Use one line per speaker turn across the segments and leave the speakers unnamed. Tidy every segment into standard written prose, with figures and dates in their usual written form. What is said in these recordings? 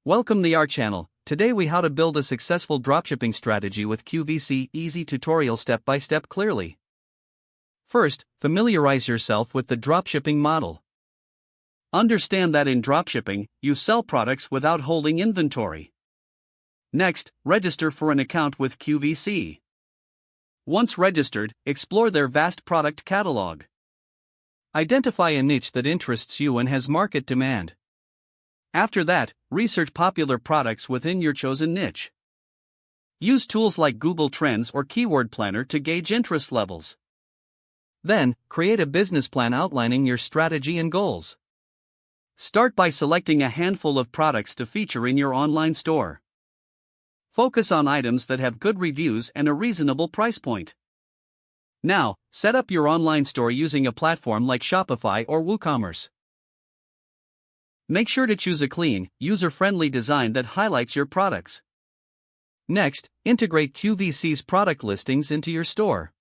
Welcome to our channel. Today we how to build a successful dropshipping strategy with QVC, easy tutorial step by step clearly. First, familiarize yourself with the dropshipping model. Understand that in dropshipping, you sell products without holding inventory. Next, register for an account with QVC. Once registered, explore their vast product catalog. Identify a niche that interests you and has market demand. After that, research popular products within your chosen niche. Use tools like Google Trends or Keyword Planner to gauge interest levels. Then, create a business plan outlining your strategy and goals. Start by selecting a handful of products to feature in your online store. Focus on items that have good reviews and a reasonable price point. Now, set up your online store using a platform like Shopify or WooCommerce. Make sure to choose a clean, user-friendly design that highlights your products. Next, integrate QVC's product listings into your store.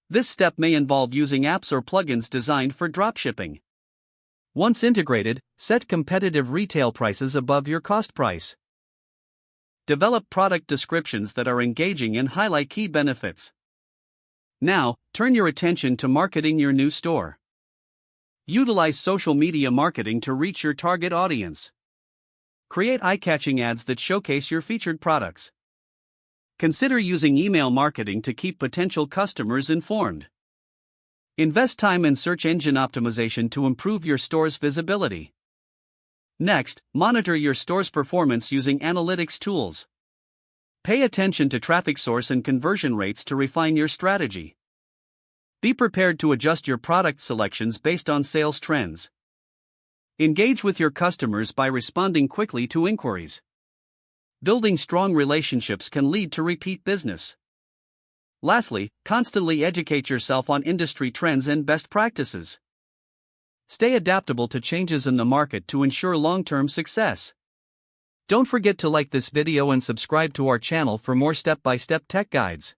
This step may involve using apps or plugins designed for dropshipping. Once integrated, set competitive retail prices above your cost price. Develop product descriptions that are engaging and highlight key benefits. Now, turn your attention to marketing your new store. Utilize social media marketing to reach your target audience. Create eye-catching ads that showcase your featured products. Consider using email marketing to keep potential customers informed. Invest time in search engine optimization to improve your store's visibility. Next, monitor your store's performance using analytics tools. Pay attention to traffic source and conversion rates to refine your strategy. Be prepared to adjust your product selections based on sales trends. Engage with your customers by responding quickly to inquiries. Building strong relationships can lead to repeat business. Lastly, constantly educate yourself on industry trends and best practices. Stay adaptable to changes in the market to ensure long-term success. Don't forget to like this video and subscribe to our channel for more step-by-step tech guides.